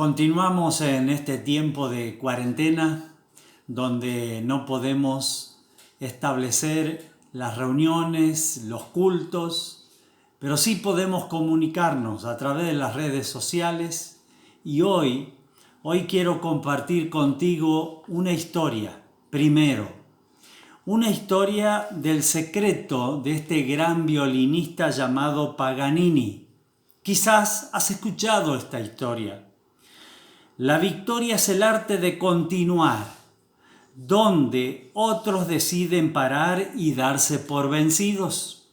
Continuamos en este tiempo de cuarentena donde no podemos establecer las reuniones, los cultos, pero sí podemos comunicarnos a través de las redes sociales y hoy quiero compartir contigo una historia. Primero, una historia del secreto de este gran violinista llamado Paganini. Quizás has escuchado esta historia. La victoria es el arte de continuar, donde otros deciden parar y darse por vencidos.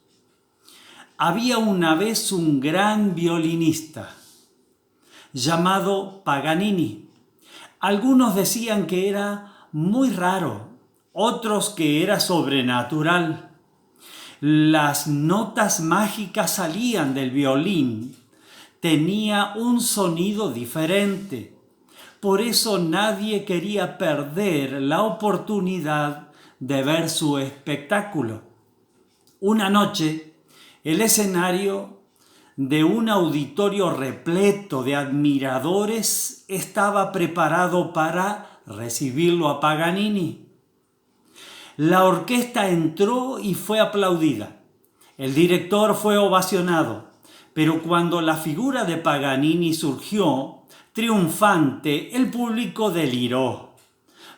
Había una vez un gran violinista llamado Paganini. Algunos decían que era muy raro, otros que era sobrenatural. Las notas mágicas salían del violín. Tenía un sonido diferente. Por eso nadie quería perder la oportunidad de ver su espectáculo. Una noche, el escenario de un auditorio repleto de admiradores estaba preparado para recibirlo a Paganini. La orquesta entró y fue aplaudida. El director fue ovacionado, pero cuando la figura de Paganini surgió, triunfante, el público deliró.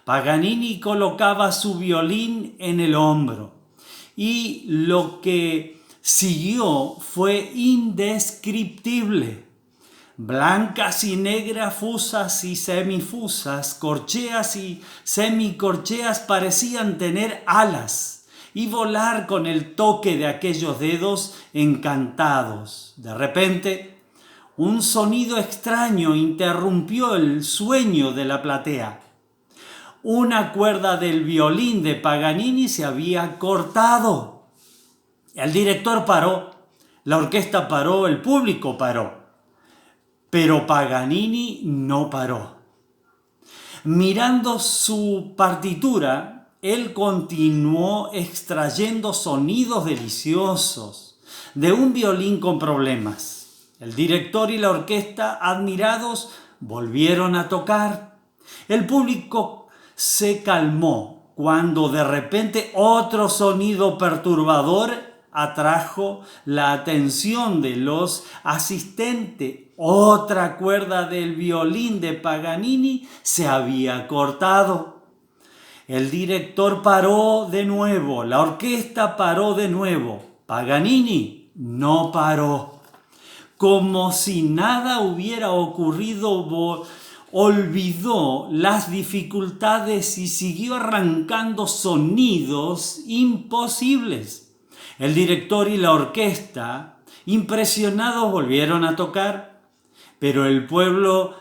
Paganini colocaba su violín en el hombro y lo que siguió fue indescriptible. Blancas y negras, fusas y semifusas, corcheas y semicorcheas parecían tener alas y volar con el toque de aquellos dedos encantados. De repente, un sonido extraño interrumpió el sueño de la platea. Una cuerda del violín de Paganini se había cortado. El director paró, la orquesta paró, el público paró. Pero Paganini no paró. Mirando su partitura, él continuó extrayendo sonidos deliciosos de un violín con problemas. El director y la orquesta, admirados, volvieron a tocar. El público se calmó cuando de repente otro sonido perturbador atrajo la atención de los asistentes. Otra cuerda del violín de Paganini se había cortado. El director paró de nuevo, la orquesta paró de nuevo. Paganini no paró. Como si nada hubiera ocurrido, olvidó las dificultades y siguió arrancando sonidos imposibles. El director y la orquesta, impresionados, volvieron a tocar, pero el público,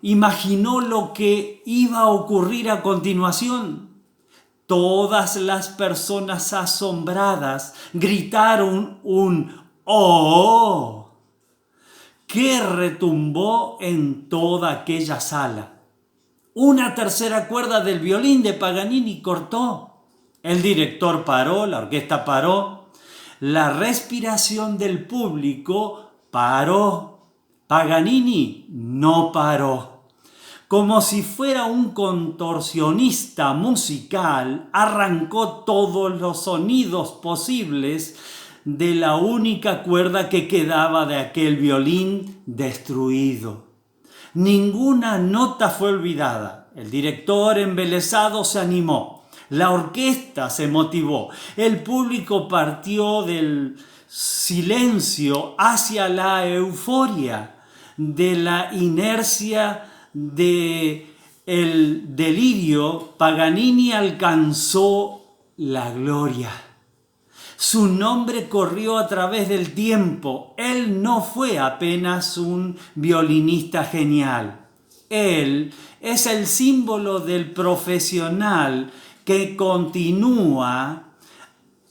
imaginó lo que iba a ocurrir a continuación. Todas las personas asombradas gritaron un ¡oh!, que retumbó en toda aquella sala. Una tercera cuerda del violín de Paganini cortó. El director paró, la orquesta paró, la respiración del público paró. Paganini no paró. Como si fuera un contorsionista musical, arrancó todos los sonidos posibles de la única cuerda que quedaba de aquel violín destruido. Ninguna nota fue olvidada. El director, embelesado, se animó. La orquesta se motivó. El público partió del silencio hacia la euforia, de la inercia del delirio. Paganini alcanzó la gloria. Su nombre corrió a través del tiempo. Él no fue apenas un violinista genial. Él es el símbolo del profesional que continúa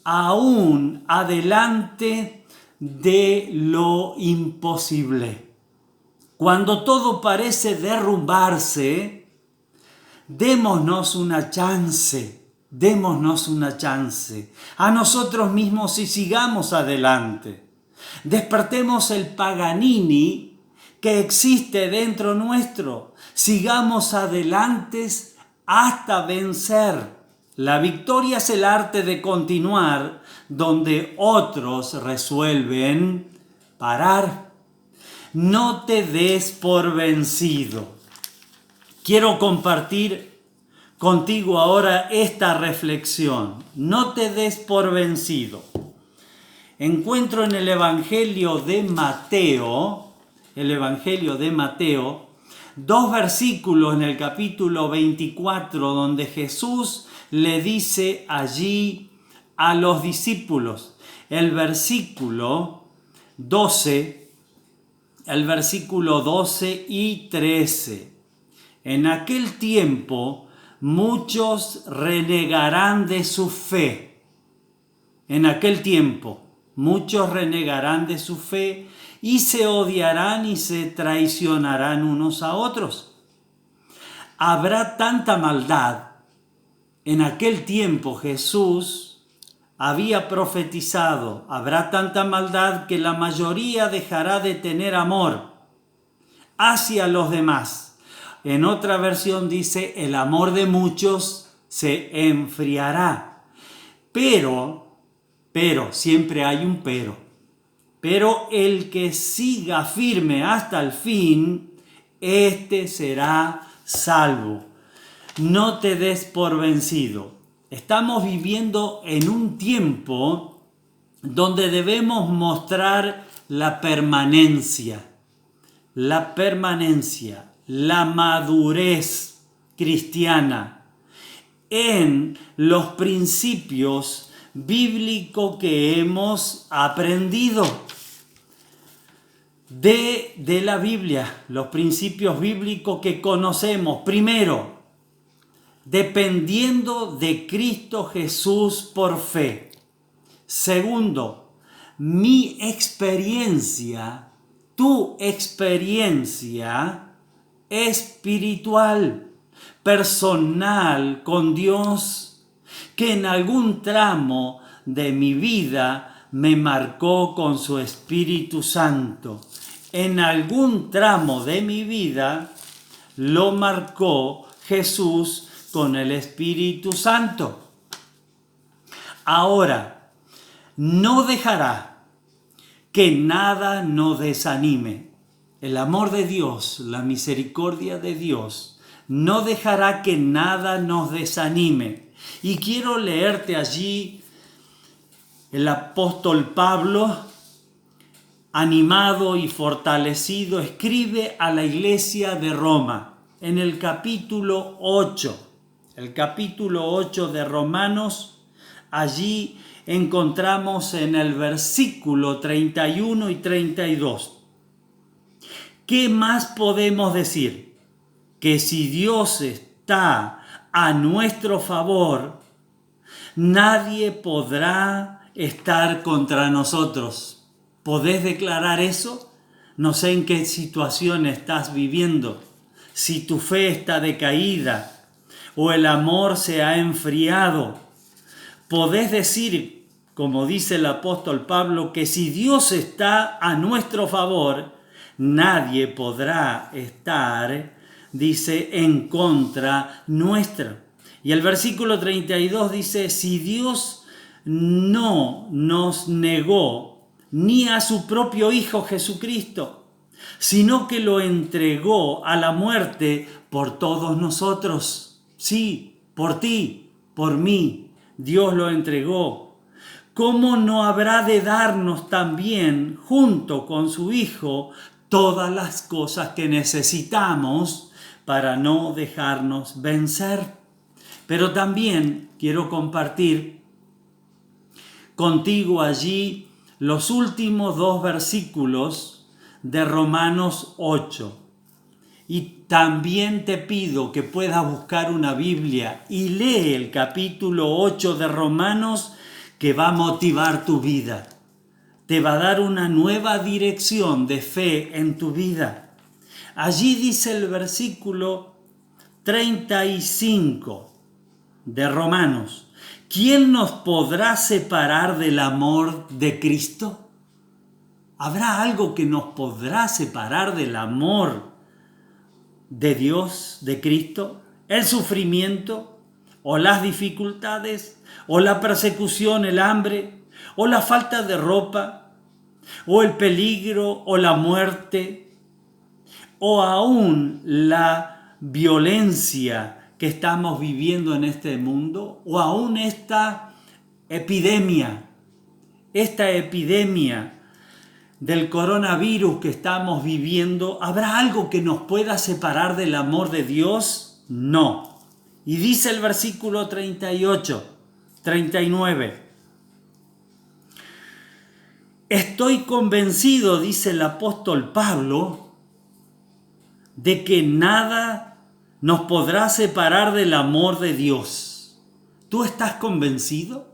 aún adelante de lo imposible. Cuando todo parece derrumbarse, démonos una chance a nosotros mismos y sigamos adelante. Despertemos el Paganini que existe dentro nuestro. Sigamos adelante hasta vencer. La victoria es el arte de continuar donde otros resuelven parar. No te des por vencido. Quiero compartir contigo ahora esta reflexión. No te des por vencido. Encuentro en el Evangelio de Mateo, dos versículos en el capítulo 24, donde Jesús le dice allí a los discípulos, el versículo 12 y 13. En aquel tiempo muchos renegarán de su fe. En aquel tiempo muchos renegarán de su fe y se odiarán y se traicionarán unos a otros. Habrá tanta maldad. En aquel tiempo Jesús había profetizado, habrá tanta maldad que la mayoría dejará de tener amor hacia los demás. En otra versión dice, el amor de muchos se enfriará. Pero, siempre hay un pero el que siga firme hasta el fin, este será salvo. No te des por vencido. Estamos viviendo en un tiempo donde debemos mostrar la permanencia, la madurez cristiana en los principios bíblicos que hemos aprendido de la Biblia, los principios bíblicos que conocemos. Primero, dependiendo de Cristo Jesús por fe. Segundo, mi experiencia, tu experiencia espiritual, personal con Dios, que en algún tramo de mi vida me marcó con su Espíritu Santo. En algún tramo de mi vida lo marcó Jesús con el Espíritu Santo. Ahora, no dejará que nada nos desanime. El amor de Dios, la misericordia de Dios, no dejará que nada nos desanime. Y quiero leerte allí el apóstol Pablo, animado y fortalecido, escribe a la iglesia de Roma en el capítulo 8. El capítulo 8 de Romanos, allí encontramos en el versículo 31 y 32. ¿Qué más podemos decir? Que si Dios está a nuestro favor, nadie podrá estar contra nosotros. ¿Podés declarar eso? No sé en qué situación estás viviendo. Si tu fe está decaída o el amor se ha enfriado, podés decir, como dice el apóstol Pablo, que si Dios está a nuestro favor, nadie podrá estar, dice, en contra nuestra. Y el versículo 32 dice, si Dios no nos negó ni a su propio Hijo Jesucristo, sino que lo entregó a la muerte por todos nosotros. Sí, por ti, por mí, Dios lo entregó. ¿Cómo no habrá de darnos también, junto con su Hijo, todas las cosas que necesitamos para no dejarnos vencer? Pero también quiero compartir contigo allí los últimos dos versículos de Romanos 8. Y también te pido que puedas buscar una Biblia y lee el capítulo 8 de Romanos, que va a motivar tu vida. Te va a dar una nueva dirección de fe en tu vida. Allí dice el versículo 35 de Romanos: ¿quién nos podrá separar del amor de Cristo? ¿Habrá algo que nos podrá separar del amor de Dios, de Cristo? ¿El sufrimiento o las dificultades o la persecución, el hambre o la falta de ropa o el peligro o la muerte o aún la violencia que estamos viviendo en este mundo o aún esta epidemia del coronavirus que estamos viviendo? ¿Habrá algo que nos pueda separar del amor de Dios? No. Y dice el versículo 39. Estoy convencido, dice el apóstol Pablo, de que nada nos podrá separar del amor de Dios. ¿Tú estás convencido?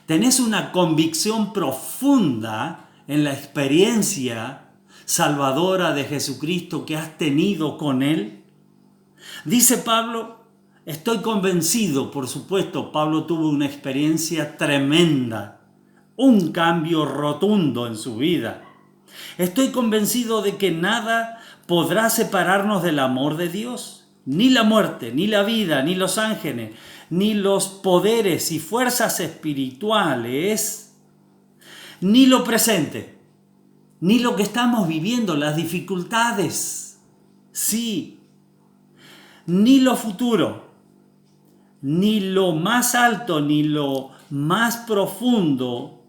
¿Tenés una convicción profunda en la experiencia salvadora de Jesucristo que has tenido con Él? Dice Pablo, estoy convencido. Por supuesto, Pablo tuvo una experiencia tremenda, un cambio rotundo en su vida. Estoy convencido de que nada podrá separarnos del amor de Dios. Ni la muerte, ni la vida, ni los ángeles, ni los poderes y fuerzas espirituales, ni lo presente, ni lo que estamos viviendo, las dificultades, sí, ni lo futuro, ni lo más alto, ni lo más profundo,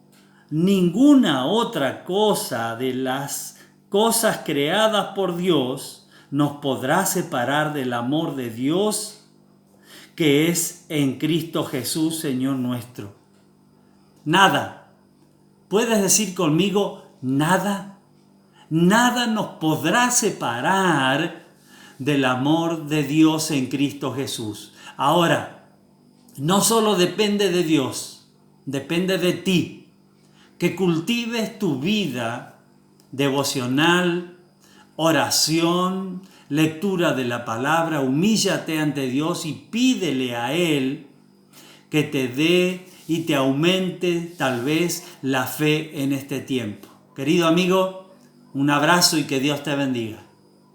ninguna otra cosa de las cosas creadas por Dios nos podrá separar del amor de Dios que es en Cristo Jesús, Señor nuestro. Nada. ¿Puedes decir conmigo nada? Nada nos podrá separar del amor de Dios en Cristo Jesús. Ahora, no solo depende de Dios, depende de ti, que cultives tu vida devocional, oración, lectura de la palabra. Humíllate ante Dios y pídele a Él que te dé y te aumente tal vez la fe en este tiempo. Querido amigo, un abrazo y que Dios te bendiga.